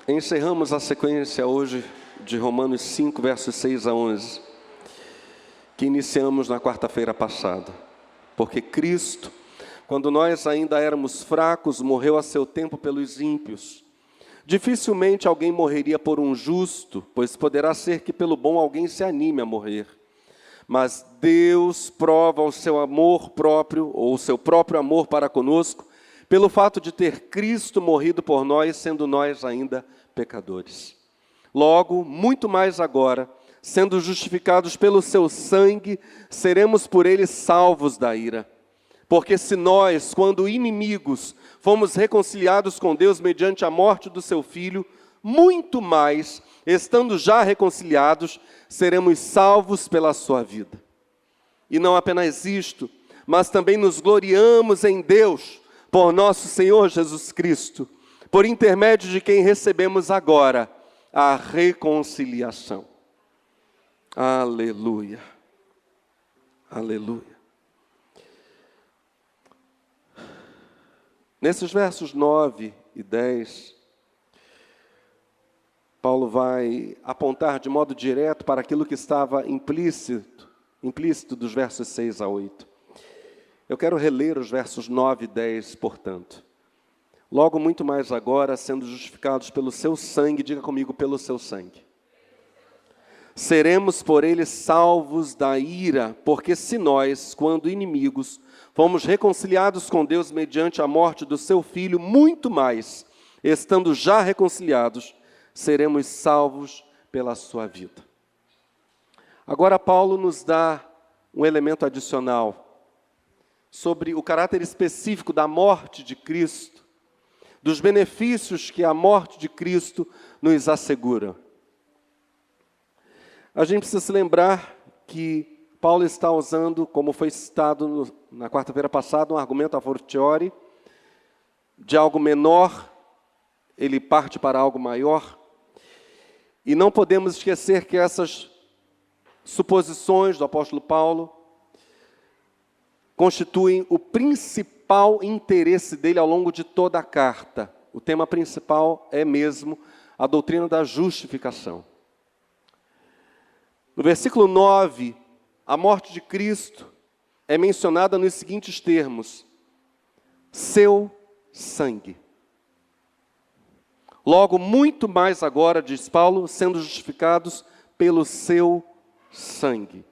Encerramos a sequência hoje de Romanos 5, versos 6 a 11, que iniciamos na quarta-feira passada. Porque Cristo, quando nós ainda éramos fracos, morreu a seu tempo pelos ímpios. Dificilmente alguém morreria por um justo, pois poderá ser que pelo bom alguém se anime a morrer. Mas Deus prova o seu amor próprio, ou o seu próprio amor para conosco, pelo fato de ter Cristo morrido por nós, sendo nós ainda pecadores. Logo, muito mais agora, sendo justificados pelo seu sangue, seremos por ele salvos da ira. Porque se nós, quando inimigos, fomos reconciliados com Deus mediante a morte do seu Filho, muito mais, estando já reconciliados, seremos salvos pela sua vida. E não apenas isto, mas também nos gloriamos em Deus, por nosso Senhor Jesus Cristo, por intermédio de quem recebemos agora a reconciliação. Aleluia. Aleluia. Nesses versos 9 e 10, Paulo vai apontar de modo direto para aquilo que estava implícito dos versos 6 a 8. Eu quero reler os versos 9 e 10, portanto. Logo, muito mais agora, sendo justificados pelo seu sangue, diga comigo, pelo seu sangue. Seremos por ele salvos da ira, porque se nós, quando inimigos, fomos reconciliados com Deus mediante a morte do seu Filho, muito mais, estando já reconciliados, seremos salvos pela sua vida. Agora Paulo nos dá um elemento adicional sobre o caráter específico da morte de Cristo, dos benefícios que a morte de Cristo nos assegura. A gente precisa se lembrar que Paulo está usando, como foi citado na quarta-feira passada, um argumento a fortiori, de algo menor, ele parte para algo maior, e não podemos esquecer que essas suposições do apóstolo Paulo constituem o principal interesse dele ao longo de toda a carta. O tema principal é mesmo a doutrina da justificação. No versículo 9, a morte de Cristo é mencionada nos seguintes termos: seu sangue. Logo, muito mais agora, diz Paulo, sendo justificados pelo seu sangue.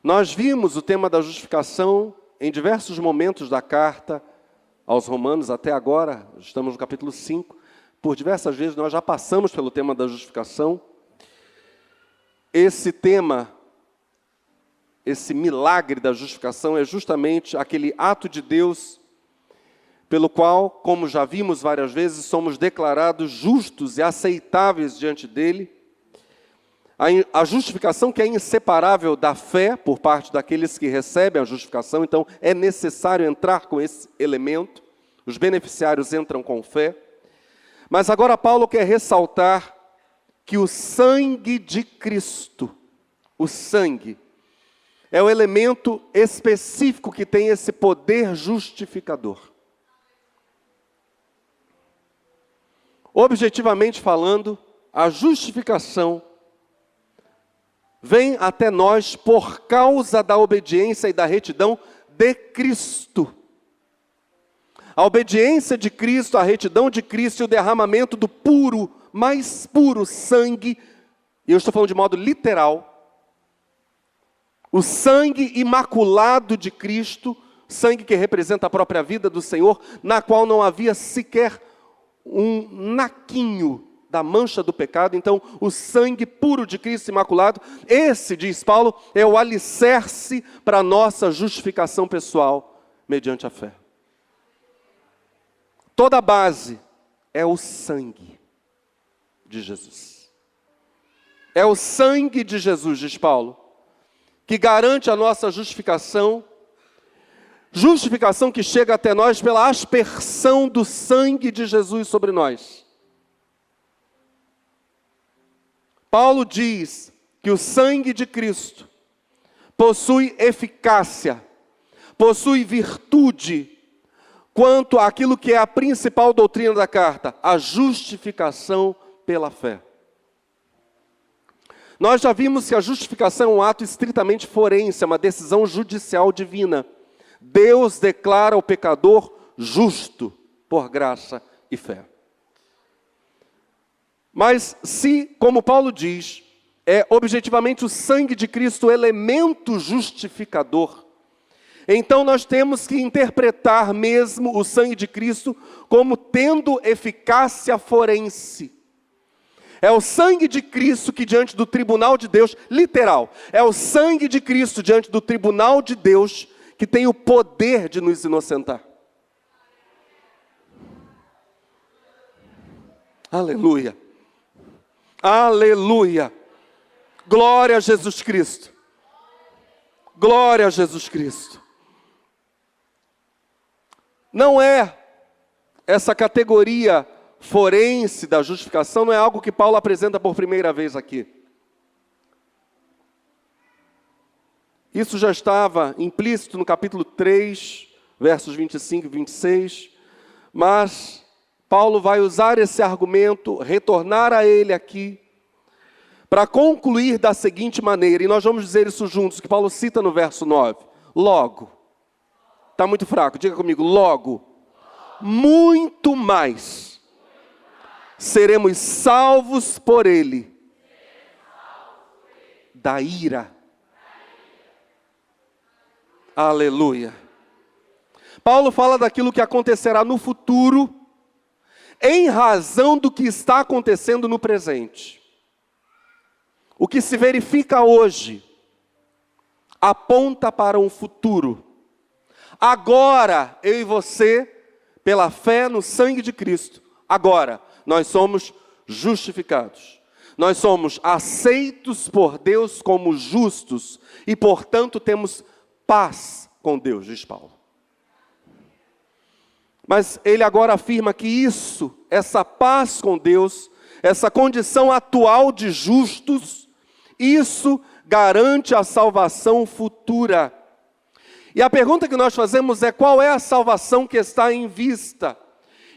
Nós vimos o tema da justificação em diversos momentos da carta aos Romanos, até agora, estamos no capítulo 5, por diversas vezes nós já passamos pelo tema da justificação. Esse tema, esse milagre da justificação é justamente aquele ato de Deus pelo qual, como já vimos várias vezes, somos declarados justos e aceitáveis diante dele. A justificação que é inseparável da fé por parte daqueles que recebem a justificação, então é necessário entrar com esse elemento, os beneficiários entram com fé. Mas agora Paulo quer ressaltar que o sangue de Cristo, o sangue, é o elemento específico que tem esse poder justificador. Objetivamente falando, a justificação vem até nós por causa da obediência e da retidão de Cristo. A obediência de Cristo, a retidão de Cristo e o derramamento do puro, mais puro sangue, e eu estou falando de modo literal, o sangue imaculado de Cristo, sangue que representa a própria vida do Senhor, na qual não havia sequer um naquinho da mancha do pecado. Então, o sangue puro de Cristo imaculado, esse, diz Paulo, é o alicerce para a nossa justificação pessoal, mediante a fé. Toda a base é o sangue de Jesus. É o sangue de Jesus, diz Paulo, que garante a nossa justificação, justificação que chega até nós pela aspersão do sangue de Jesus sobre nós. Paulo diz que o sangue de Cristo possui eficácia, possui virtude, quanto àquilo que é a principal doutrina da carta, a justificação pela fé. Nós já vimos que a justificação é um ato estritamente forense, é uma decisão judicial divina. Deus declara o pecador justo por graça e fé. Mas se, como Paulo diz, é objetivamente o sangue de Cristo o elemento justificador, então nós temos que interpretar mesmo o sangue de Cristo como tendo eficácia forense. É o sangue de Cristo que diante do tribunal de Deus, literal, é o sangue de Cristo diante do tribunal de Deus que tem o poder de nos inocentar. Aleluia. Aleluia. Glória a Jesus Cristo. Glória a Jesus Cristo. Não é essa categoria forense da justificação, não é algo que Paulo apresenta por primeira vez aqui. Isso já estava implícito no capítulo 3, versos 25 e 26, mas Paulo vai usar esse argumento, retornar a ele aqui, para concluir da seguinte maneira, e nós vamos dizer isso juntos, que Paulo cita no verso 9. Logo, está muito fraco, diga comigo, logo, muito mais, seremos salvos por ele, da ira. Aleluia. Paulo fala daquilo que acontecerá no futuro, em razão do que está acontecendo no presente. O que se verifica hoje aponta para um futuro. Agora, eu e você, pela fé no sangue de Cristo, agora, nós somos justificados. Nós somos aceitos por Deus como justos e, portanto, temos paz com Deus, diz Paulo. Mas ele agora afirma que isso, essa paz com Deus, essa condição atual de justos, isso garante a salvação futura. E a pergunta que nós fazemos é: qual é a salvação que está em vista?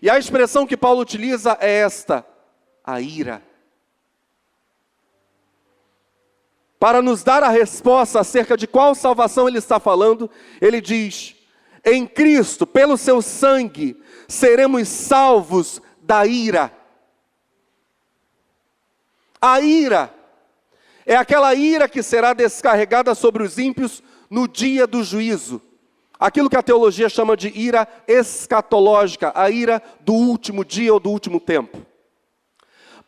E a expressão que Paulo utiliza é esta: a ira. Para nos dar a resposta acerca de qual salvação ele está falando, ele diz: em Cristo, pelo seu sangue, seremos salvos da ira. A ira é aquela ira que será descarregada sobre os ímpios no dia do juízo. Aquilo que a teologia chama de ira escatológica, a ira do último dia ou do último tempo.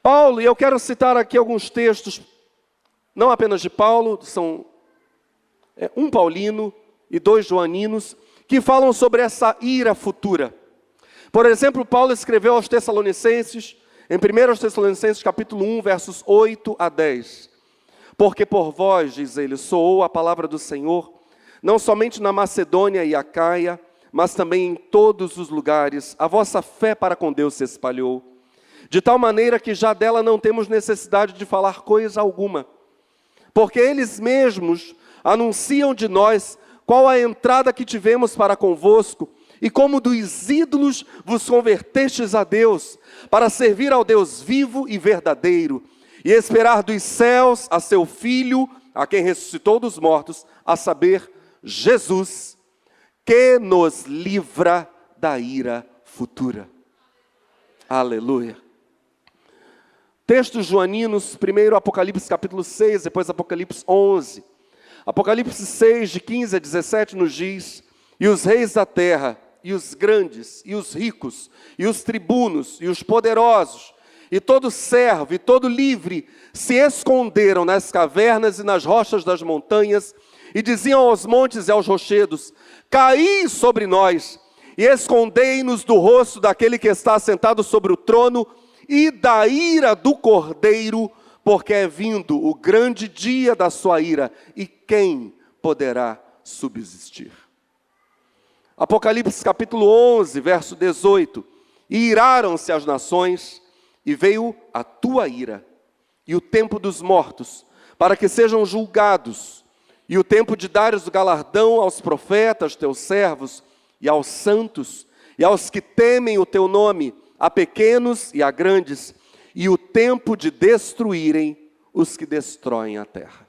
Paulo, e eu quero citar aqui alguns textos, não apenas de Paulo, são um paulino e 2 joaninos, que falam sobre essa ira futura. Por exemplo, Paulo escreveu aos Tessalonicenses, em 1 Tessalonicenses capítulo 1, versos 8 a 10. Porque por vós, diz ele, soou a palavra do Senhor, não somente na Macedônia e Acaia, mas também em todos os lugares, a vossa fé para com Deus se espalhou, de tal maneira que já dela não temos necessidade de falar coisa alguma, porque eles mesmos anunciam de nós qual a entrada que tivemos para convosco, e como dos ídolos vos convertestes a Deus, para servir ao Deus vivo e verdadeiro, e esperar dos céus a seu Filho, a quem ressuscitou dos mortos, a saber, Jesus, que nos livra da ira futura. Aleluia. Textos joaninos, primeiro Apocalipse capítulo 6, depois Apocalipse 11. Apocalipse 6, de 15 a 17, nos diz: e os reis da terra, e os grandes, e os ricos, e os tribunos, e os poderosos, e todo servo, e todo livre, se esconderam nas cavernas e nas rochas das montanhas, e diziam aos montes e aos rochedos: caí sobre nós, e escondei-nos do rosto daquele que está sentado sobre o trono, e da ira do Cordeiro, porque é vindo o grande dia da sua ira, e quem poderá subsistir? Apocalipse capítulo 11, verso 18. E iraram-se as nações, e veio a tua ira, e o tempo dos mortos, para que sejam julgados, e o tempo de dares o galardão aos profetas, teus servos, e aos santos, e aos que temem o teu nome, a pequenos e a grandes, e o tempo de destruírem os que destroem a terra.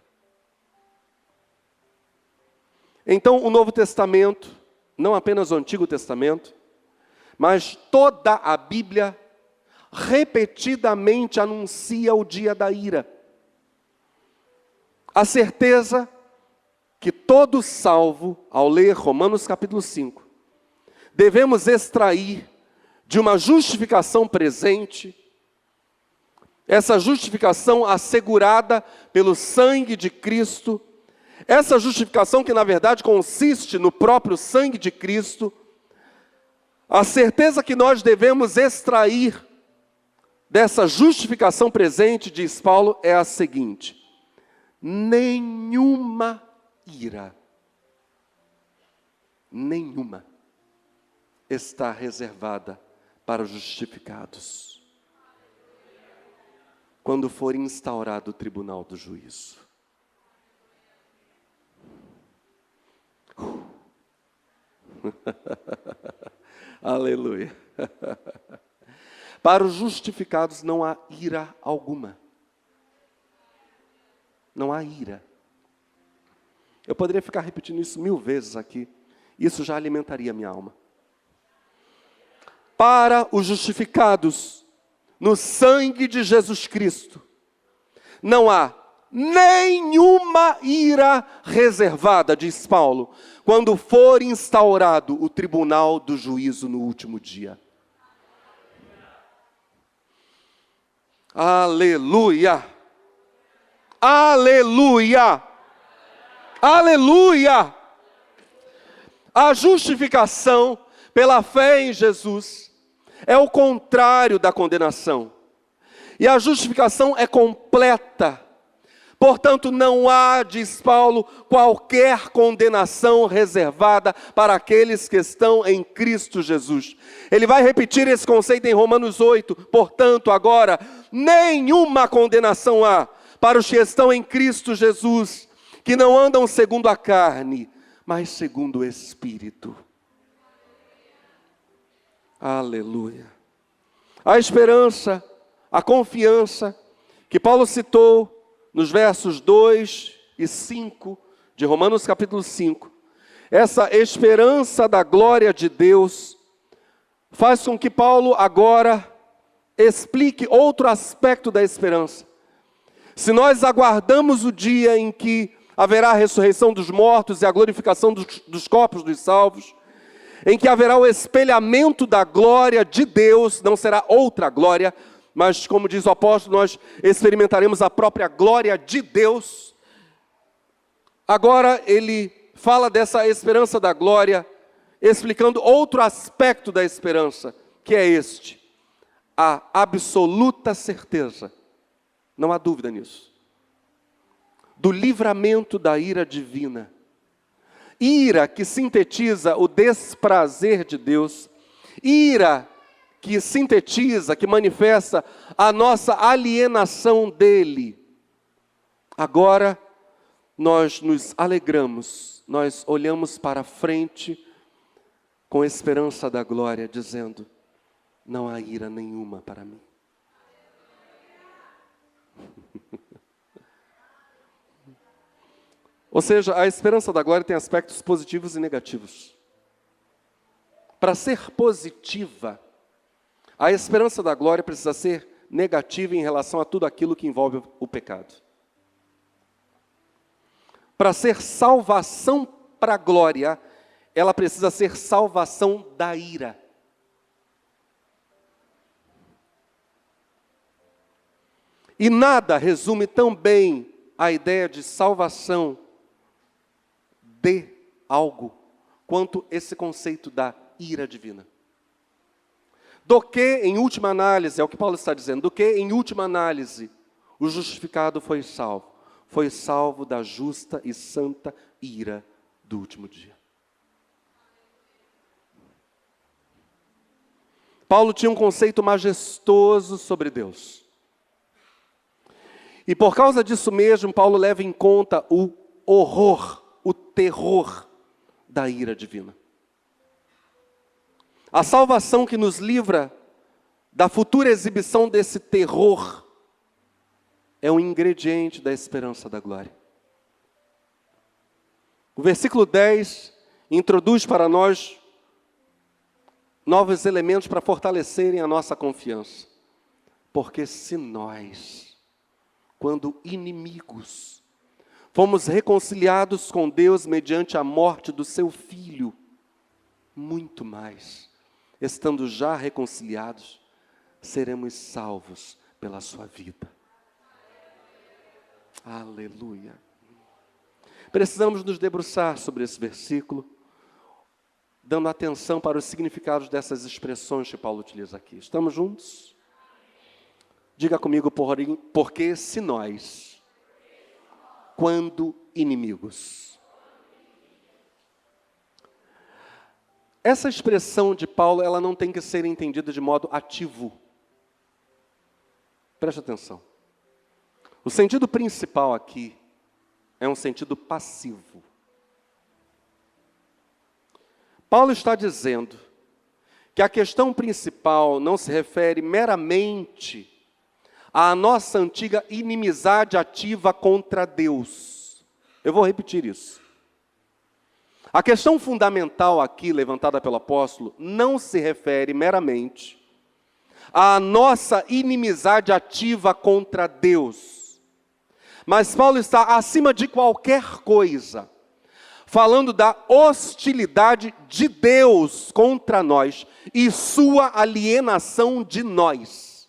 Então, o Novo Testamento, não apenas o Antigo Testamento, mas toda a Bíblia repetidamente anuncia o dia da ira. A certeza que todo salvo, ao ler Romanos capítulo 5, devemos extrair de uma justificação presente, essa justificação assegurada pelo sangue de Cristo, essa justificação que na verdade consiste no próprio sangue de Cristo, a certeza que nós devemos extrair dessa justificação presente, diz Paulo, é a seguinte: nenhuma ira, nenhuma, está reservada para os justificados, quando for instaurado o tribunal do juízo. Aleluia. Para os justificados não há ira alguma. Não há ira. Eu poderia ficar repetindo isso 1000 vezes aqui. Isso já alimentaria minha alma. Para os justificados, no sangue de Jesus Cristo, não há nenhuma ira reservada, diz Paulo, quando for instaurado o tribunal do juízo no último dia. Aleluia! Aleluia! Aleluia! A justificação pela fé em Jesus é o contrário da condenação. E a justificação é completa. Portanto, não há, diz Paulo, qualquer condenação reservada para aqueles que estão em Cristo Jesus. Ele vai repetir esse conceito em Romanos 8. Portanto, agora, nenhuma condenação há para os que estão em Cristo Jesus, que não andam segundo a carne, mas segundo o Espírito. Aleluia. A esperança, a confiança que Paulo citou nos versos 2 e 5 de Romanos capítulo 5, essa esperança da glória de Deus, faz com que Paulo agora explique outro aspecto da esperança. Se nós aguardamos o dia em que haverá a ressurreição dos mortos e a glorificação dos corpos dos salvos, em que haverá o espelhamento da glória de Deus, não será outra glória, mas como diz o apóstolo, nós experimentaremos a própria glória de Deus. Agora ele fala dessa esperança da glória, explicando outro aspecto da esperança, que é este: a absoluta certeza, não há dúvida nisso, do livramento da ira divina. Ira que sintetiza o desprazer de Deus, ira que sintetiza, que manifesta a nossa alienação dele. Agora nós nos alegramos, nós olhamos para frente com esperança da glória, dizendo: não há ira nenhuma para mim. Ou seja, a esperança da glória tem aspectos positivos e negativos. Para ser positiva, a esperança da glória precisa ser negativa em relação a tudo aquilo que envolve o pecado. Para ser salvação para a glória, ela precisa ser salvação da ira. E nada resume tão bem a ideia de salvação de algo quanto esse conceito da ira divina. Do que, em última análise, é o que Paulo está dizendo, do que, em última análise, o justificado foi salvo. Foi salvo da justa e santa ira do último dia. Paulo tinha um conceito majestoso sobre Deus. E por causa disso mesmo, Paulo leva em conta o horror, o terror da ira divina. A salvação que nos livra da futura exibição desse terror é um ingrediente da esperança da glória. O versículo 10 introduz para nós novos elementos para fortalecerem a nossa confiança. Porque se nós, quando inimigos, fomos reconciliados com Deus mediante a morte do seu Filho, muito mais, estando já reconciliados, seremos salvos pela sua vida. Aleluia. Precisamos nos debruçar sobre esse versículo, dando atenção para os significados dessas expressões que Paulo utiliza aqui. Estamos juntos? Diga comigo, porém, porque se nós, quando inimigos. Essa expressão de Paulo, ela não tem que ser entendida de modo ativo. Preste atenção. O sentido principal aqui é um sentido passivo. Paulo está dizendo que a questão principal não se refere meramente à nossa antiga inimizade ativa contra Deus. Eu vou repetir isso. A questão fundamental aqui, levantada pelo apóstolo, não se refere meramente à nossa inimizade ativa contra Deus. Mas Paulo está acima de qualquer coisa, falando da hostilidade de Deus contra nós e sua alienação de nós.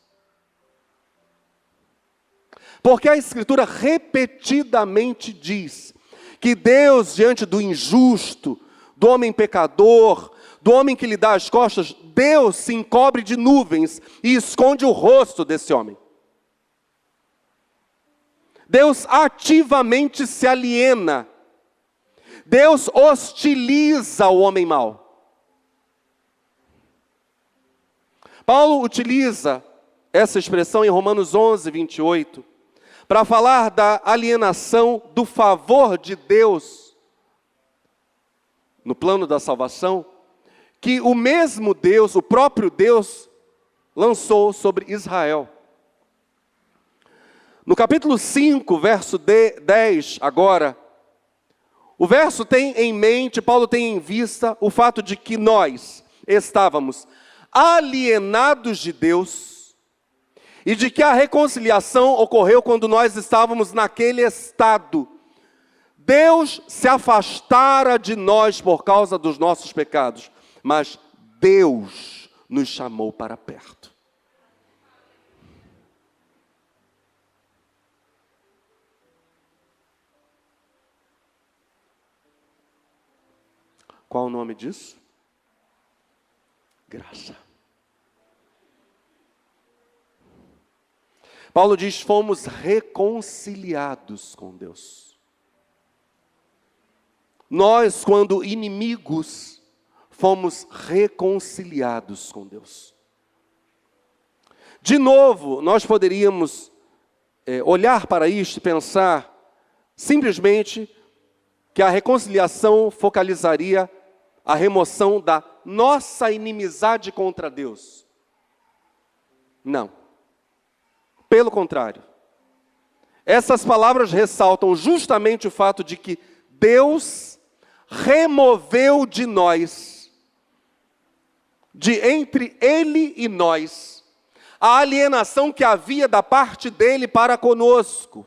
Porque a Escritura repetidamente diz que Deus, diante do injusto, do homem pecador, do homem que lhe dá as costas, Deus se encobre de nuvens e esconde o rosto desse homem. Deus ativamente se aliena. Deus hostiliza o homem mau. Paulo utiliza essa expressão em Romanos 11, 28, para falar da alienação do favor de Deus no plano da salvação, que o mesmo Deus, o próprio Deus, lançou sobre Israel. No capítulo 5, verso 10, agora, o verso tem em mente, Paulo tem em vista o fato de que nós estávamos alienados de Deus e de que a reconciliação ocorreu quando nós estávamos naquele estado. Deus se afastara de nós por causa dos nossos pecados, mas Deus nos chamou para perto. Qual o nome disso? Graça. Paulo diz, fomos reconciliados com Deus. Nós, quando inimigos, fomos reconciliados com Deus. De novo, nós poderíamos olhar para isto e pensar simplesmente que a reconciliação focalizaria a remoção da nossa inimizade contra Deus. Não. Pelo contrário. Essas palavras ressaltam justamente o fato de que Deus removeu de nós, de entre Ele e nós, a alienação que havia da parte dEle para conosco.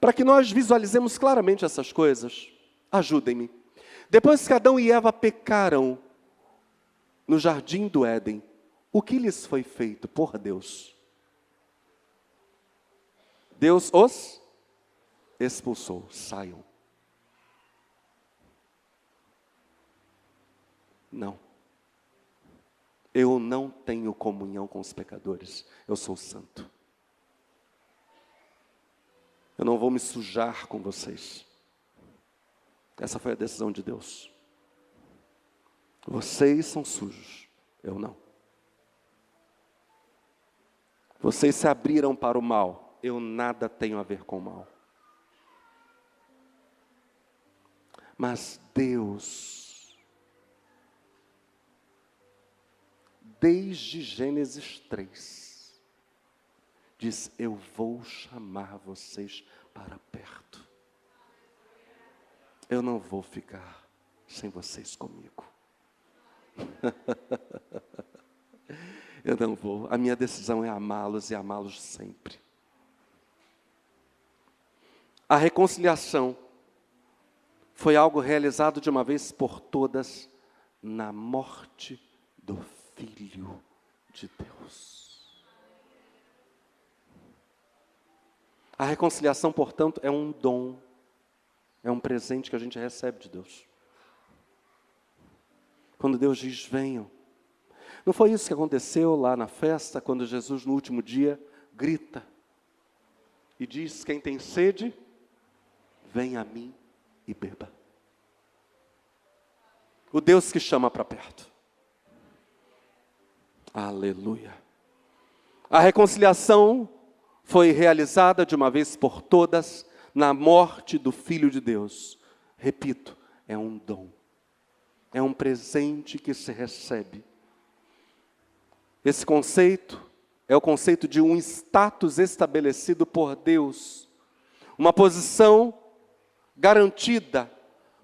Para que nós visualizemos claramente essas coisas, ajudem-me. Depois que Adão e Eva pecaram no jardim do Éden, o que lhes foi feito por Deus? Deus os expulsou, saiam. Não. Eu não tenho comunhão com os pecadores, eu sou santo. Eu não vou me sujar com vocês. Essa foi a decisão de Deus. Vocês são sujos, eu não. Vocês se abriram para o mal, eu nada tenho a ver com o mal. Mas Deus, desde Gênesis 3, diz: eu vou chamar vocês para perto. Eu não vou ficar sem vocês comigo. Eu não vou. A minha decisão é amá-los e amá-los sempre. A reconciliação foi algo realizado de uma vez por todas na morte do Filho de Deus. A reconciliação, portanto, é um dom, é um presente que a gente recebe de Deus. Quando Deus diz: venham. Não foi isso que aconteceu lá na festa, quando Jesus, no último dia, grita e diz: quem tem sede, vem a mim e beba. O Deus que chama para perto. Aleluia. A reconciliação foi realizada de uma vez por todas na morte do Filho de Deus. Repito, é um dom. É um presente que se recebe. Esse conceito é o conceito de um status estabelecido por Deus. Uma posição garantida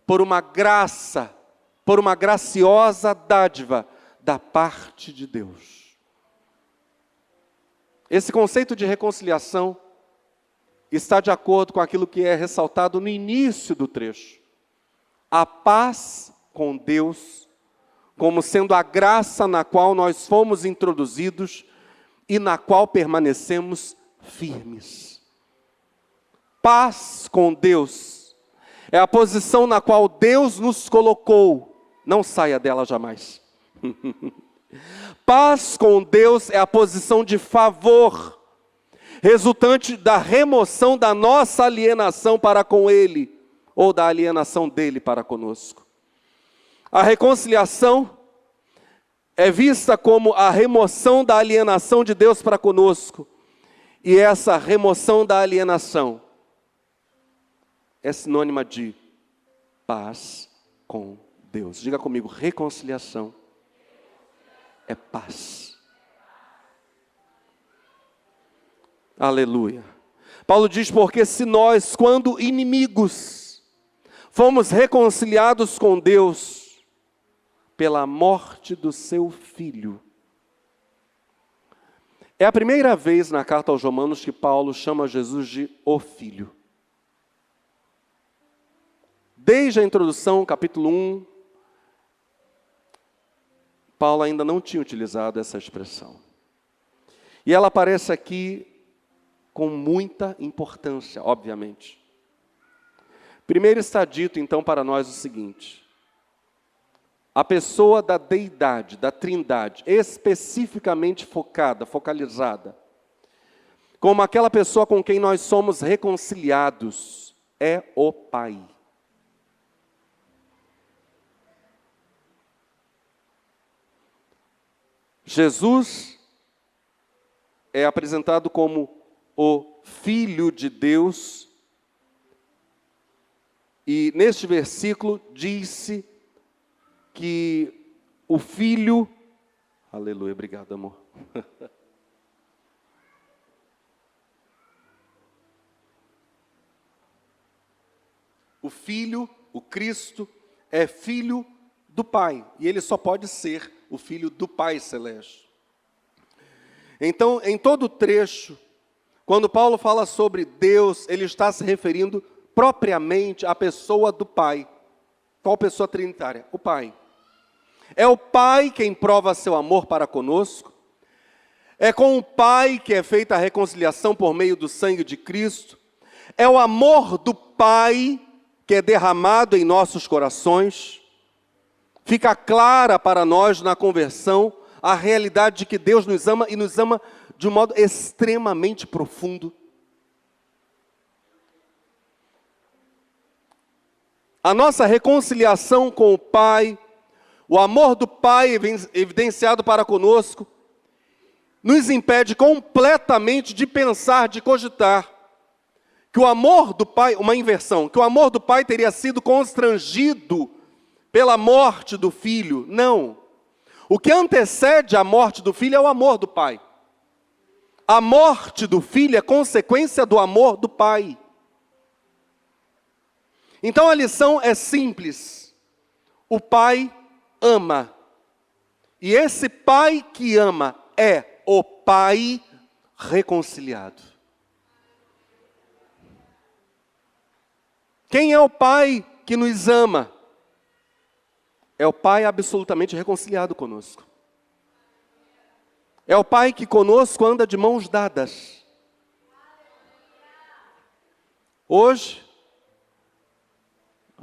por uma graça, por uma graciosa dádiva da parte de Deus. Esse conceito de reconciliação está de acordo com aquilo que é ressaltado no início do trecho. A paz com Deus, como sendo a graça na qual nós fomos introduzidos e na qual permanecemos firmes. Paz com Deus é a posição na qual Deus nos colocou. Não saia dela jamais. Paz com Deus é a posição de favor, resultante da remoção da nossa alienação para com Ele, ou da alienação dele para conosco. A reconciliação é vista como a remoção da alienação de Deus para conosco. E essa remoção da alienação é sinônima de paz com Deus. Diga comigo: reconciliação é paz. Aleluia. Paulo diz: porque se nós, quando inimigos, fomos reconciliados com Deus pela morte do seu Filho. É a primeira vez na carta aos Romanos que Paulo chama Jesus de o Filho. Desde a introdução, capítulo 1, Paulo ainda não tinha utilizado essa expressão. E ela aparece aqui com muita importância, obviamente. Primeiro está dito, então, para nós o seguinte: a pessoa da deidade, da trindade, especificamente focalizada, como aquela pessoa com quem nós somos reconciliados, é o Pai. Jesus é apresentado como o Filho de Deus, e neste versículo diz-se que o Filho... Aleluia, obrigado, amor. O Filho, o Cristo, é filho do Pai. E ele só pode ser o filho do Pai Celeste. Então, em todo o trecho, quando Paulo fala sobre Deus, ele está se referindo propriamente à pessoa do Pai. Qual pessoa trinitária? O Pai. É o Pai quem prova seu amor para conosco. É com o Pai que é feita a reconciliação por meio do sangue de Cristo. É o amor do Pai que é derramado em nossos corações. Fica clara para nós na conversão a realidade de que Deus nos ama e nos ama de um modo extremamente profundo. A nossa reconciliação com o Pai, o amor do Pai evidenciado para conosco, nos impede completamente de pensar, de cogitar que o amor do Pai, uma inversão, que o amor do Pai teria sido constrangido pela morte do Filho. Não. O que antecede a morte do Filho é o amor do Pai. A morte do Filho é consequência do amor do Pai. Então a lição é simples. O Pai ama. E esse Pai que ama é o Pai reconciliado. Quem é o Pai que nos ama? É o Pai absolutamente reconciliado conosco. É o Pai que conosco anda de mãos dadas. Hoje,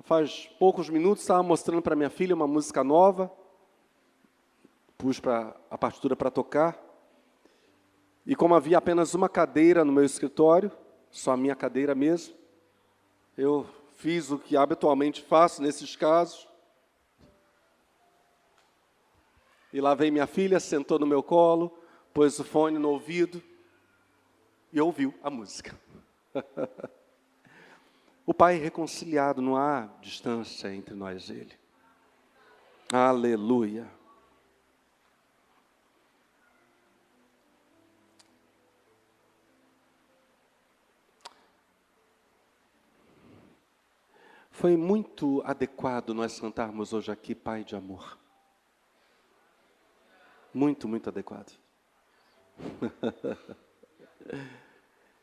faz poucos minutos, estava mostrando para minha filha uma música nova. Pus a partitura para tocar. E como havia apenas uma cadeira no meu escritório, só a minha cadeira mesmo, eu fiz o que habitualmente faço nesses casos. E lá veio minha filha, sentou no meu colo, pôs o fone no ouvido e ouviu a música. O Pai reconciliado, não há distância entre nós e Ele. Aleluia. Foi muito adequado nós cantarmos hoje aqui, Pai de amor. Muito, muito adequado.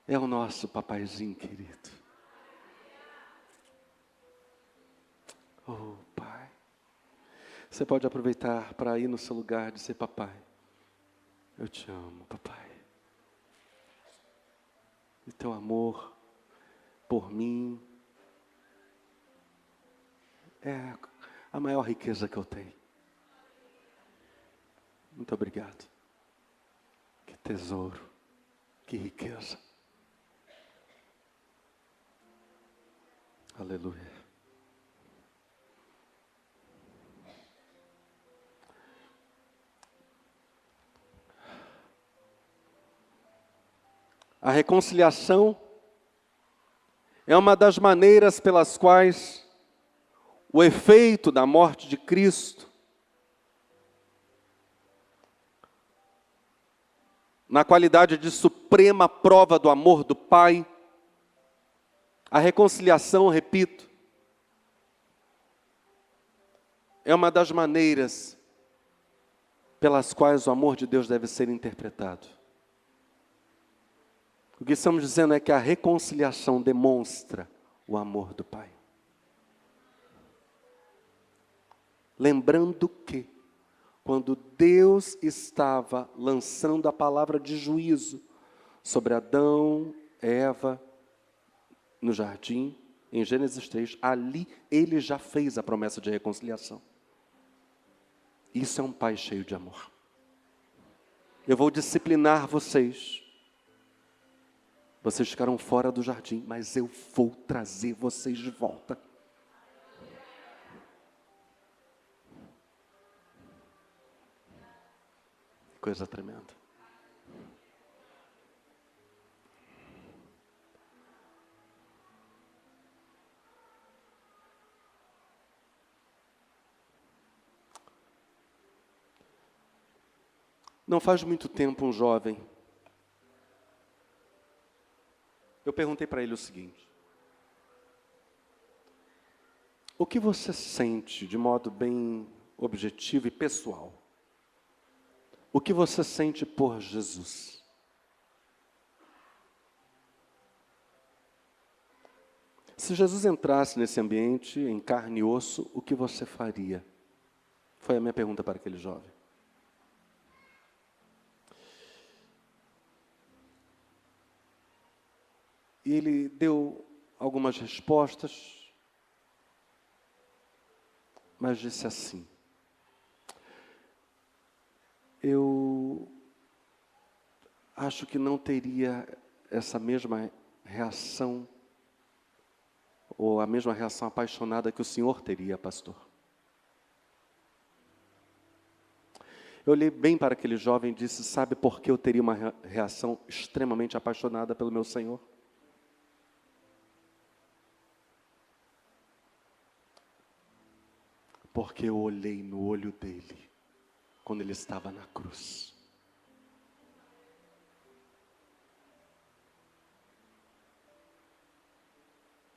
É o nosso papaizinho querido. Oh, Pai. Você pode aproveitar para ir no seu lugar e dizer, papai, eu te amo, papai. E teu amor por mim é a maior riqueza que eu tenho. Muito obrigado. Que tesouro, que riqueza. Aleluia. A reconciliação é uma das maneiras pelas quais o efeito da morte de Cristo na qualidade de suprema prova do amor do Pai, a reconciliação, repito, é uma das maneiras pelas quais o amor de Deus deve ser interpretado. O que estamos dizendo é que a reconciliação demonstra o amor do Pai. Lembrando que, quando Deus estava lançando a palavra de juízo sobre Adão, Eva, no jardim, em Gênesis 3, ali Ele já fez a promessa de reconciliação. Isso é um Pai cheio de amor. Eu vou disciplinar vocês. Vocês ficaram fora do jardim, mas eu vou trazer vocês de volta. Coisa tremenda. Não faz muito tempo um jovem, eu perguntei para ele o seguinte: o que você sente de modo bem objetivo e pessoal? O que você sente por Jesus? Se Jesus entrasse nesse ambiente, em carne e osso, o que você faria? Foi a minha pergunta para aquele jovem. E ele deu algumas respostas, mas disse assim: eu acho que não teria essa mesma reação, ou a mesma reação apaixonada que o senhor teria, pastor. Eu olhei bem para aquele jovem e disse: sabe por que eu teria uma reação extremamente apaixonada pelo meu Senhor? Porque eu olhei no olho dele, quando ele estava na cruz.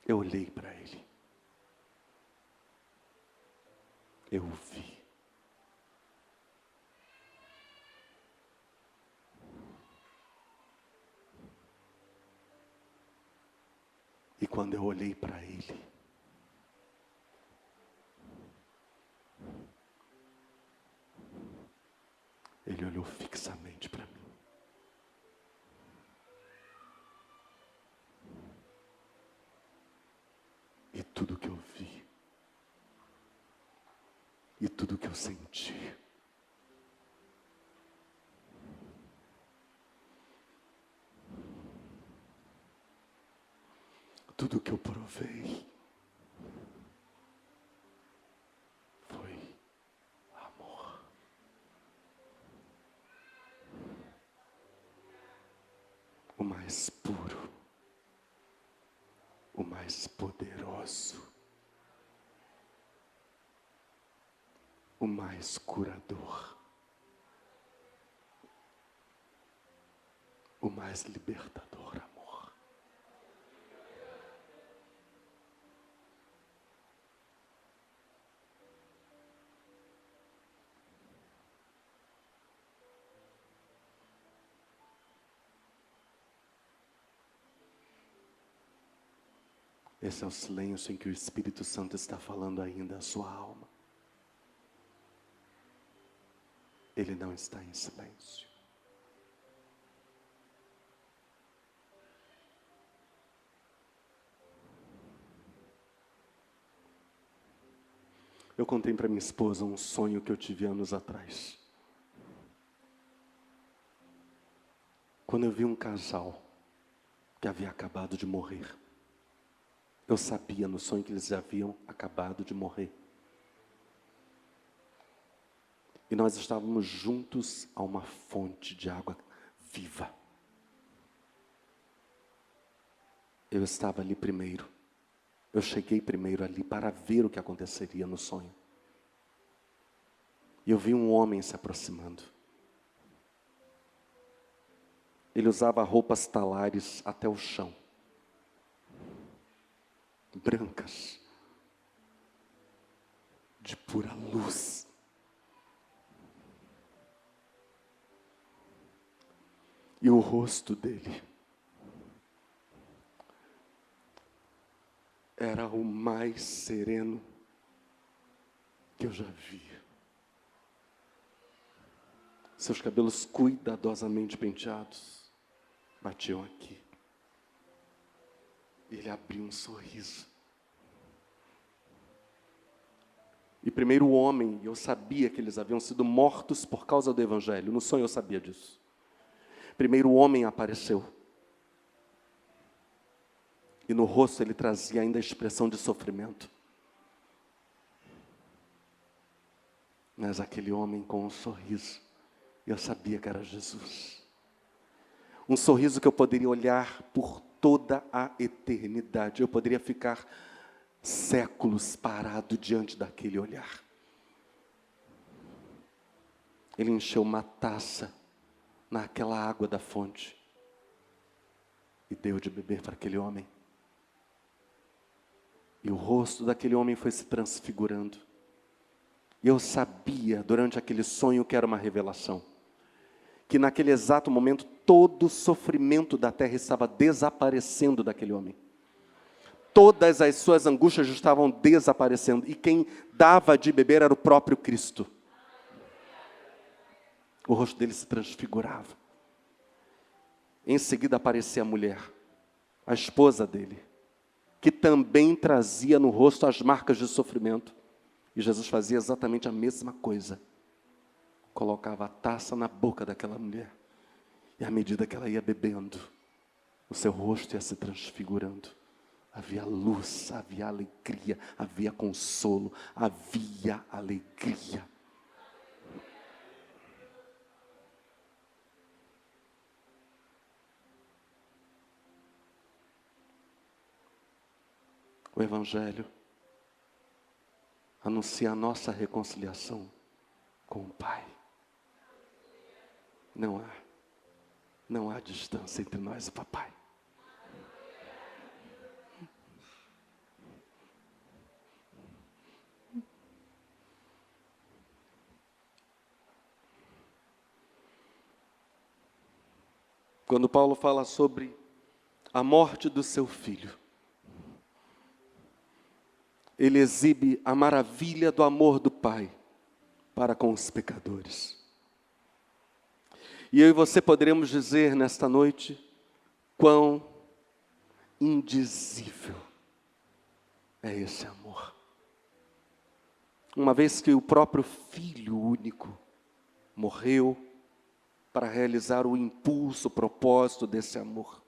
Eu olhei para ele. Eu o vi. E quando eu olhei para ele, ele olhou fixamente para mim. E tudo que eu vi, e tudo que eu senti, tudo que eu provei, foi amor. O mais puro, o mais poderoso, o mais curador, o mais libertador, amor. Esse é o silêncio em que o Espírito Santo está falando ainda à sua alma. Ele não está em silêncio. Eu contei para minha esposa um sonho que eu tive anos atrás. Quando eu vi um casal que havia acabado de morrer. Eu sabia no sonho que eles haviam acabado de morrer. E nós estávamos juntos a uma fonte de água viva. Eu estava ali primeiro. Eu cheguei primeiro ali para ver o que aconteceria no sonho. E eu vi um homem se aproximando. Ele usava roupas talares até o chão. Brancas. De pura luz. E o rosto dele era o mais sereno que eu já vi. Seus cabelos cuidadosamente penteados batiam aqui. Ele abriu um sorriso. E primeiro o homem, eu sabia que eles haviam sido mortos por causa do Evangelho. No sonho eu sabia disso. Primeiro o homem apareceu. E no rosto ele trazia ainda a expressão de sofrimento. Mas aquele homem com um sorriso, eu sabia que era Jesus. Um sorriso que eu poderia olhar por toda a eternidade. Eu poderia ficar séculos parado diante daquele olhar. Ele encheu uma taça naquela água da fonte e deu de beber para aquele homem. E o rosto daquele homem foi se transfigurando. E eu sabia, durante aquele sonho, que era uma revelação, que naquele exato momento, todo o sofrimento da terra estava desaparecendo daquele homem. Todas as suas angústias estavam desaparecendo. E quem dava de beber era o próprio Cristo. O rosto dele se transfigurava. Em seguida aparecia a mulher, a esposa dele, que também trazia no rosto as marcas de sofrimento. E Jesus fazia exatamente a mesma coisa. Colocava a taça na boca daquela mulher. E à medida que ela ia bebendo, o seu rosto ia se transfigurando. Havia luz, havia alegria, havia consolo, havia alegria. O Evangelho, a anuncia a nossa reconciliação com o Pai. Não há distância entre nós e o Papai. Quando Paulo fala sobre a morte do seu filho, ele exibe a maravilha do amor do Pai para com os pecadores. E eu e você poderemos dizer nesta noite, quão indizível é esse amor. Uma vez que o próprio Filho único morreu para realizar o impulso, o propósito desse amor.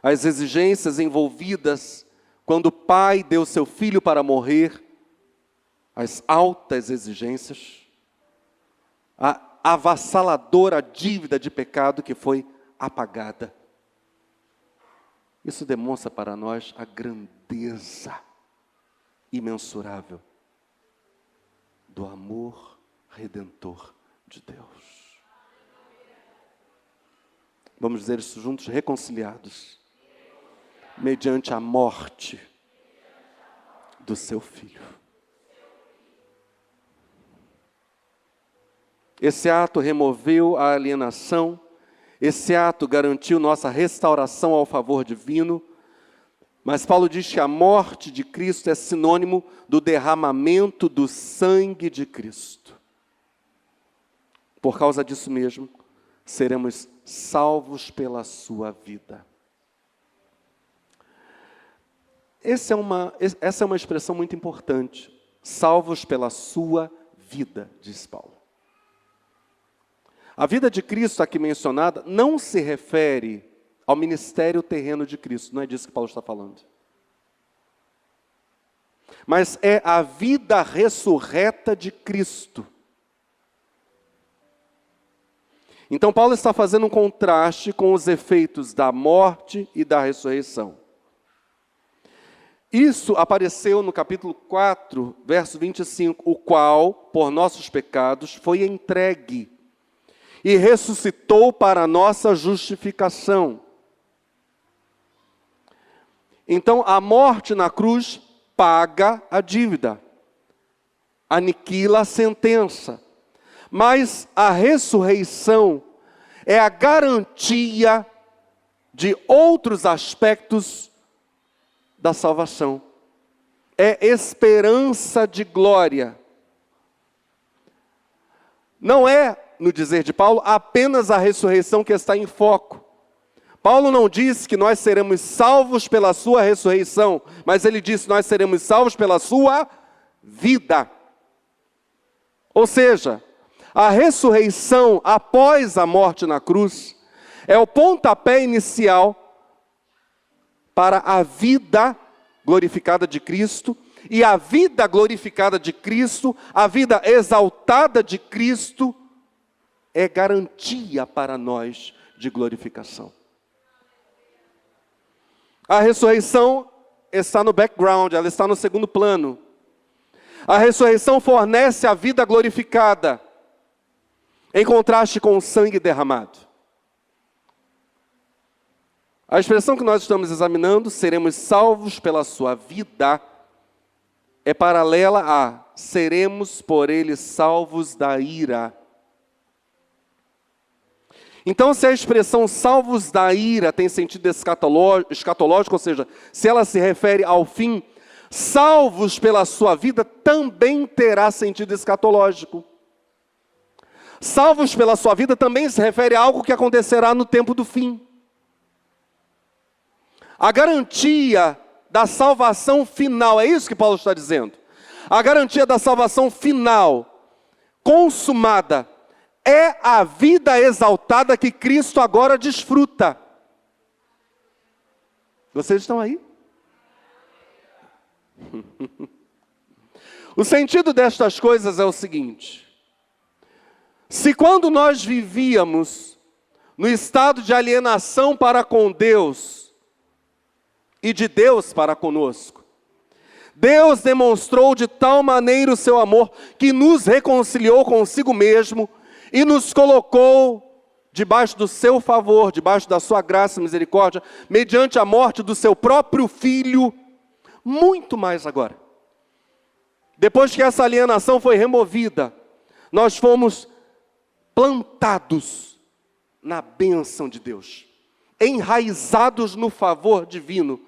As exigências envolvidas quando o Pai deu seu Filho para morrer, as altas exigências, a avassaladora dívida de pecado que foi apagada. Isso demonstra para nós a grandeza imensurável do amor redentor de Deus. Vamos dizer isso juntos, reconciliados, mediante a morte do seu Filho. Esse ato removeu a alienação, esse ato garantiu nossa restauração ao favor divino, mas Paulo diz que a morte de Cristo é sinônimo do derramamento do sangue de Cristo. Por causa disso mesmo, seremos salvos pela sua vida. Essa é uma expressão muito importante. Salvos pela sua vida, diz Paulo. A vida de Cristo aqui mencionada não se refere ao ministério terreno de Cristo. Não é disso que Paulo está falando. Mas é a vida ressurreta de Cristo. Então Paulo está fazendo um contraste com os efeitos da morte e da ressurreição. Isso apareceu no capítulo 4, verso 25, o qual, por nossos pecados, foi entregue e ressuscitou para a nossa justificação. Então, a morte na cruz paga a dívida, aniquila a sentença. Mas a ressurreição é a garantia de outros aspectos da salvação. É esperança de glória. Não é, no dizer de Paulo, apenas a ressurreição que está em foco. Paulo não disse que nós seremos salvos pela sua ressurreição, mas ele disse que nós seremos salvos pela sua vida. Ou seja, a ressurreição após a morte na cruz é o pontapé inicial para a vida glorificada de Cristo, e a vida glorificada de Cristo, a vida exaltada de Cristo, é garantia para nós de glorificação. A ressurreição está no background, ela está no segundo plano. A ressurreição fornece a vida glorificada, em contraste com o sangue derramado. A expressão que nós estamos examinando, seremos salvos pela sua vida, é paralela a seremos por ele salvos da ira. Então, se a expressão salvos da ira tem sentido escatológico, ou seja, se ela se refere ao fim, salvos pela sua vida também terá sentido escatológico. Salvos pela sua vida também se refere a algo que acontecerá no tempo do fim. A garantia da salvação final, é isso que Paulo está dizendo. A garantia da salvação final, consumada, é a vida exaltada que Cristo agora desfruta. Vocês estão aí? O sentido destas coisas é o seguinte: se quando nós vivíamos no estado de alienação para com Deus, e de Deus para conosco, Deus demonstrou de tal maneira o seu amor que nos reconciliou consigo mesmo e nos colocou debaixo do seu favor, debaixo da sua graça e misericórdia, mediante a morte do seu próprio Filho, muito mais agora. Depois que essa alienação foi removida, nós fomos plantados na bênção de Deus, enraizados no favor divino.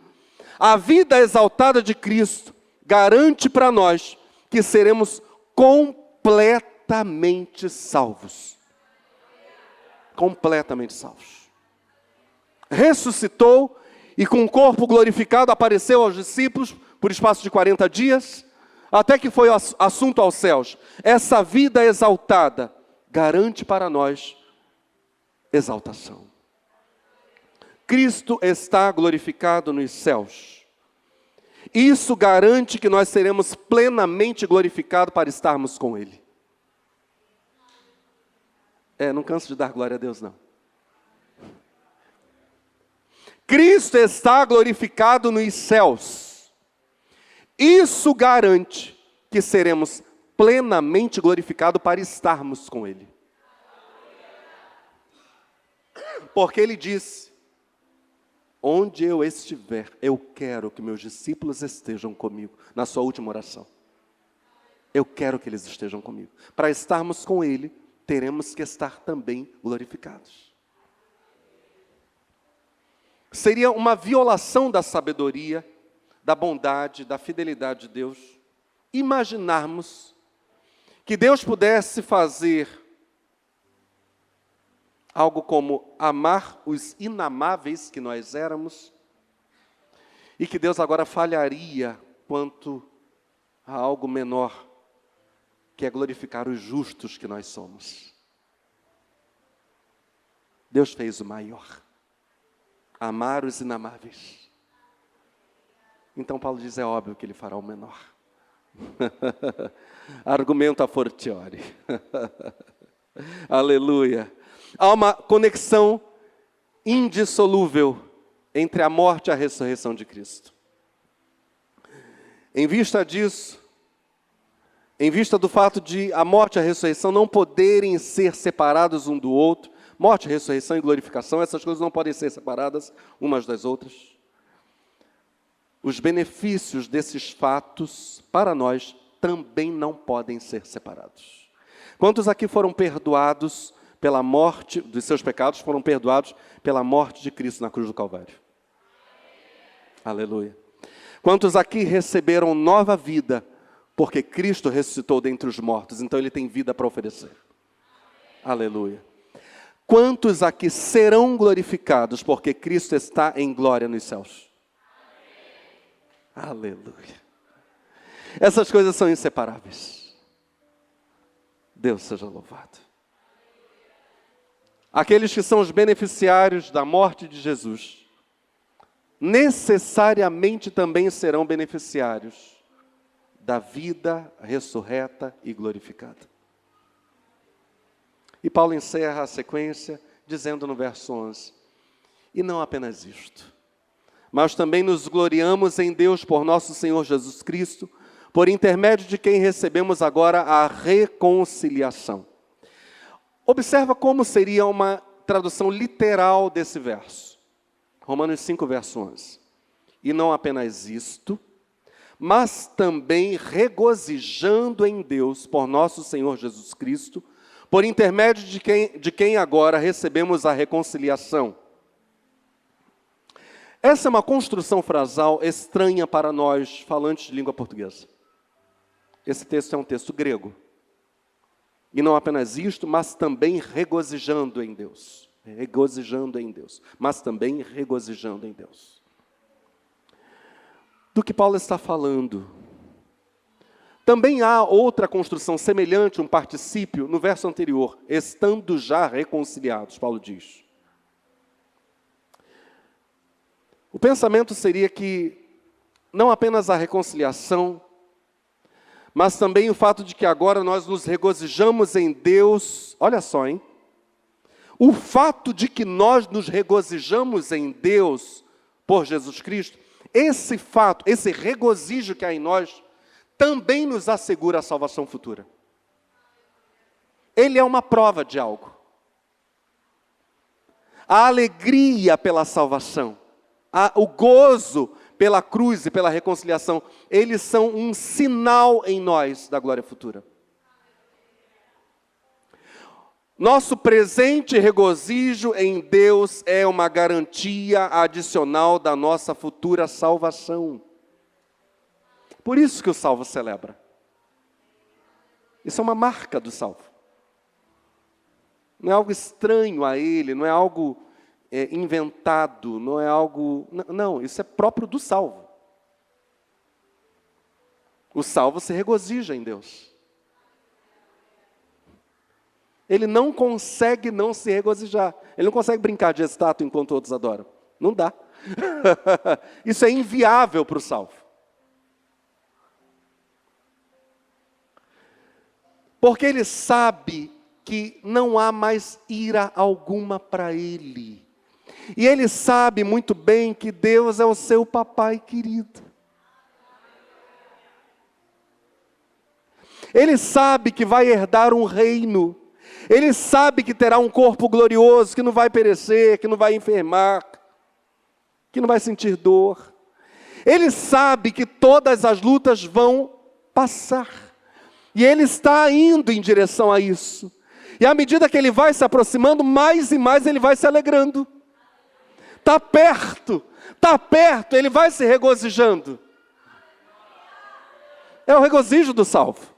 A vida exaltada de Cristo garante para nós que seremos completamente salvos. Completamente salvos. Ressuscitou e com o corpo glorificado apareceu aos discípulos por espaço de 40 dias, até que foi assunto aos céus. Essa vida exaltada garante para nós exaltação. Cristo está glorificado nos céus. Isso garante que nós seremos plenamente glorificados para estarmos com Ele. Não canso de dar glória a Deus, não. Cristo está glorificado nos céus. Isso garante que seremos plenamente glorificados para estarmos com Ele. Porque Ele disse: onde eu estiver, eu quero que meus discípulos estejam comigo. Na sua última oração. Eu quero que eles estejam comigo. Para estarmos com Ele, teremos que estar também glorificados. Seria uma violação da sabedoria, da bondade, da fidelidade de Deus, imaginarmos que Deus pudesse fazer algo como amar os inamáveis que nós éramos, e que Deus agora falharia quanto a algo menor, que é glorificar os justos que nós somos. Deus fez o maior, amar os inamáveis. Então Paulo diz, é óbvio que Ele fará o menor. Argumento a fortiori. Aleluia. Há uma conexão indissolúvel entre a morte e a ressurreição de Cristo. Em vista disso, em vista do fato de a morte e a ressurreição não poderem ser separados um do outro, morte, ressurreição e glorificação, essas coisas não podem ser separadas umas das outras. Os benefícios desses fatos, para nós, também não podem ser separados. Quantos aqui foram perdoados pela morte dos seus pecados, foram perdoados pela morte de Cristo na cruz do Calvário? Aleluia. Quantos aqui receberam nova vida, porque Cristo ressuscitou dentre os mortos, então Ele tem vida para oferecer? Aleluia. Quantos aqui serão glorificados, porque Cristo está em glória nos céus? Aleluia. Essas coisas são inseparáveis. Deus seja louvado. Aqueles que são os beneficiários da morte de Jesus, necessariamente também serão beneficiários da vida ressurreta e glorificada. E Paulo encerra a sequência dizendo no verso 11, e não apenas isto, mas também nos gloriamos em Deus por nosso Senhor Jesus Cristo, por intermédio de quem recebemos agora a reconciliação. Observa como seria uma tradução literal desse verso. Romanos 5, verso 11. E não apenas isto, mas também regozijando em Deus por nosso Senhor Jesus Cristo, por intermédio de quem agora recebemos a reconciliação. Essa é uma construção frasal estranha para nós, falantes de língua portuguesa. Esse texto é um texto grego. E não apenas isto, mas também regozijando em Deus. Regozijando em Deus. Mas também regozijando em Deus. Do que Paulo está falando? Também há outra construção semelhante, um particípio, no verso anterior. Estando já reconciliados, Paulo diz. O pensamento seria que não apenas a reconciliação, mas também o fato de que agora nós nos regozijamos em Deus. Olha só, hein? O fato de que nós nos regozijamos em Deus por Jesus Cristo esse fato, esse regozijo que há em nós, também nos assegura a salvação futura. Ele é uma prova de algo. A alegria pela salvação, o gozo pela cruz e pela reconciliação, eles são um sinal em nós da glória futura. Nosso presente regozijo em Deus é uma garantia adicional da nossa futura salvação. Por isso que o salvo celebra. Isso é uma marca do salvo. Não é algo estranho a ele, não é algo inventado, não é algo... Não, isso é próprio do salvo. O salvo se regozija em Deus. Ele não consegue não se regozijar. Ele não consegue brincar de estátua enquanto outros adoram. Não dá. Isso é inviável para o salvo. Porque ele sabe que não há mais ira alguma para ele. E ele sabe muito bem que Deus é o seu papai querido. Ele sabe que vai herdar um reino. Ele sabe que terá um corpo glorioso, que não vai perecer, que não vai enfermar, que não vai sentir dor. Ele sabe que todas as lutas vão passar. E ele está indo em direção a isso. E à medida que ele vai se aproximando, mais e mais ele vai se alegrando. Está perto, ele vai se regozijando. É o regozijo do salvo.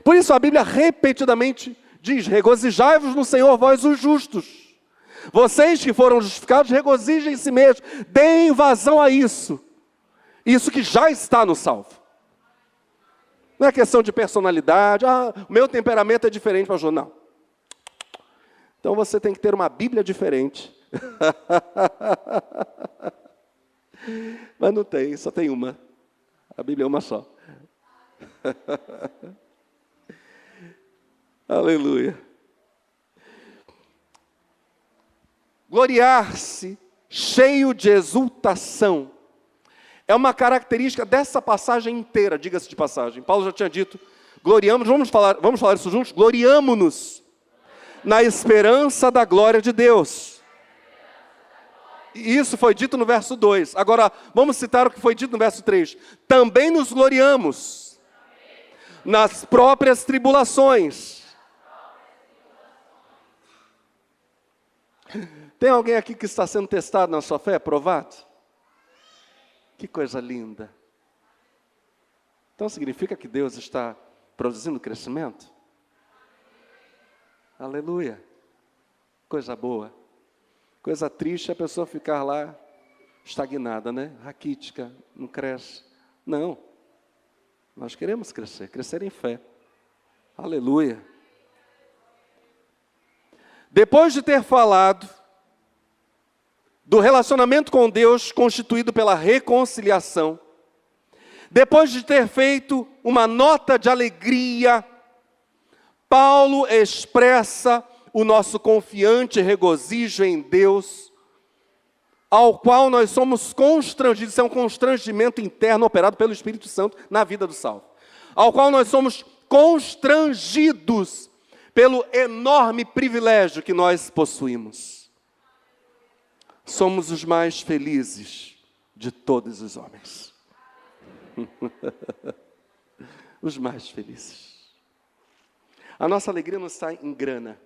Por isso a Bíblia repetidamente diz: regozijai-vos no Senhor, vós os justos. Vocês que foram justificados, regozijem em si mesmos. Deem vazão a isso. Isso que já está no salvo. Não é questão de personalidade. O meu temperamento é diferente para o jornal. Então você tem que ter uma Bíblia diferente. Mas não tem, só tem uma. A Bíblia é uma só. Aleluia. Gloriar-se, cheio de exultação, é uma característica dessa passagem inteira, diga-se de passagem. Paulo já tinha dito, gloriamos, vamos falar isso juntos? Gloriamo-nos na esperança da glória de Deus. E isso foi dito no verso 2. Agora, vamos citar o que foi dito no verso 3. Também nos gloriamos nas próprias tribulações. Tem alguém aqui que está sendo testado na sua fé, provado? Que coisa linda. Então significa que Deus está produzindo crescimento? Aleluia. Coisa boa. Coisa triste é a pessoa ficar lá estagnada, né? Raquítica, não cresce. Não. Nós queremos crescer em fé. Aleluia. Depois de ter falado do relacionamento com Deus constituído pela reconciliação, depois de ter feito uma nota de alegria, Paulo expressa o nosso confiante regozijo em Deus, ao qual nós somos constrangidos. Isso é um constrangimento interno operado pelo Espírito Santo na vida do salvo. Ao qual nós somos constrangidos pelo enorme privilégio que nós possuímos. Somos os mais felizes de todos os homens. Os mais felizes. A nossa alegria não está em grana.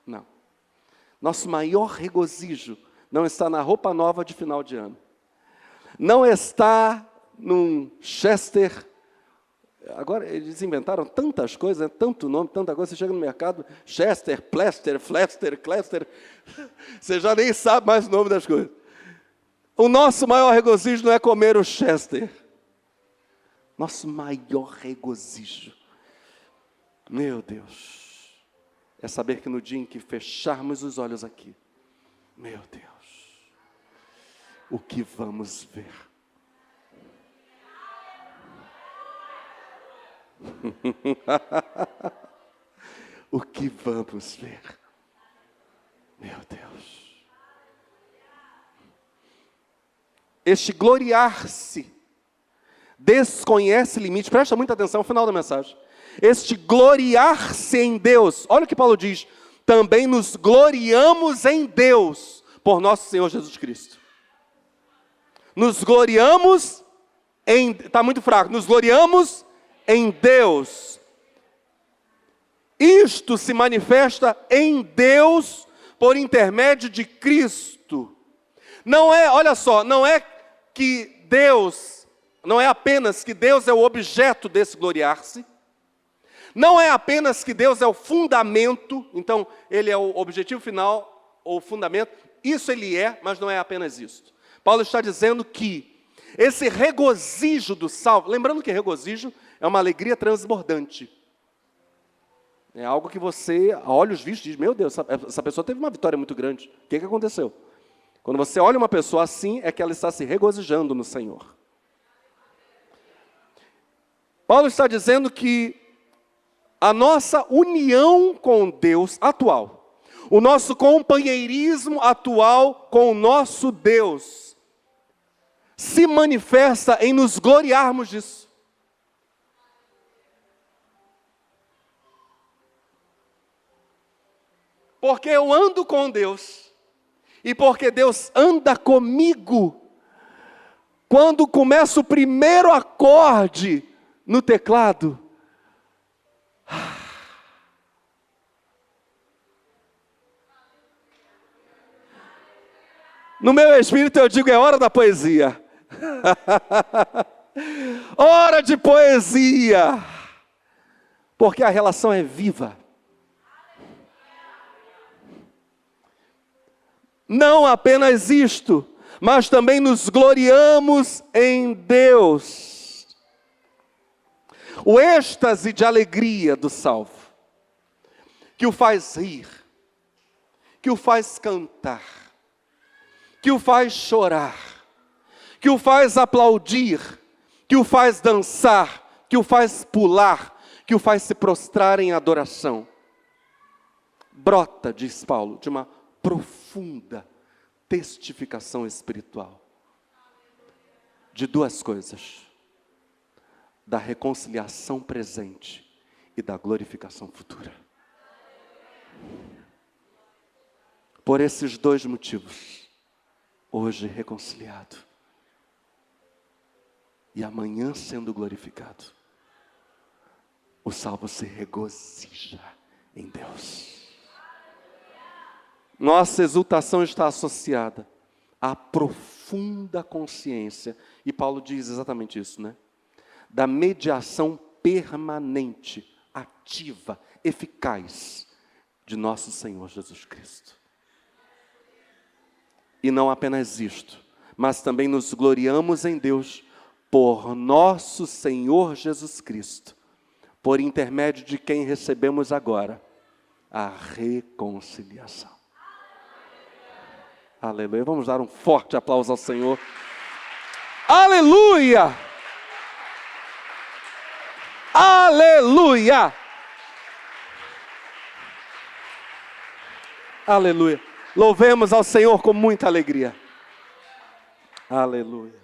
Não. Nosso maior regozijo não está na roupa nova de final de ano. Não está num Chester. Agora, eles inventaram tantas coisas, tanto nome, tanta coisa. Você chega no mercado, Chester, Plaster, Flaster, Cluster. Você já nem sabe mais o nome das coisas. O nosso maior regozijo não é comer o Chester. Nosso maior regozijo, meu Deus, é saber que no dia em que fecharmos os olhos aqui, meu Deus, o que vamos ver? O que vamos ver? Meu Deus. este gloriar-se desconhece limite. Presta muita atenção ao final da mensagem. Este gloriar-se em Deus, olha o que Paulo diz: também nos gloriamos em Deus, por nosso Senhor Jesus Cristo. Nos gloriamos em, está muito fraco, nos gloriamos em Deus. Isto se manifesta em Deus por intermédio de Cristo. Não é, olha só, não é que Deus, não é apenas que Deus é o objeto desse gloriar-se. Não é apenas que Deus é o fundamento, então Ele é o objetivo final, ou o fundamento. Isso Ele é, mas não é apenas isso. Paulo está dizendo que esse regozijo do salvo, lembrando que regozijo é uma alegria transbordante. É algo que você, a olhos vistos, diz: meu Deus, essa pessoa teve uma vitória muito grande. O que aconteceu? Quando você olha uma pessoa assim, é que ela está se regozijando no Senhor. Paulo está dizendo que a nossa união com Deus atual, o nosso companheirismo atual com o nosso Deus, se manifesta em nos gloriarmos disso. Porque eu ando com Deus, e porque Deus anda comigo, quando começa o primeiro acorde no teclado, no meu espírito eu digo: é hora da poesia. Hora de poesia. Porque a relação é viva. Não apenas isto, mas também nos gloriamos em Deus. O êxtase de alegria do salvo, que o faz rir, que o faz cantar, que o faz chorar, que o faz aplaudir, que o faz dançar, que o faz pular, que o faz se prostrar em adoração. Brota, diz Paulo, de uma profunda testificação espiritual de duas coisas: da reconciliação presente e da glorificação futura. Por esses dois motivos, hoje reconciliado e amanhã sendo glorificado, o salvo se regozija em Deus. Nossa exultação está associada à profunda consciência, e Paulo diz exatamente isso, né? Da mediação permanente, ativa, eficaz de nosso Senhor Jesus Cristo. E não apenas isto, mas também nos gloriamos em Deus por nosso Senhor Jesus Cristo, por intermédio de quem recebemos agora a reconciliação. Aleluia. Vamos dar um forte aplauso ao Senhor. Aleluia! Aleluia! Aleluia. Louvemos ao Senhor com muita alegria. Aleluia.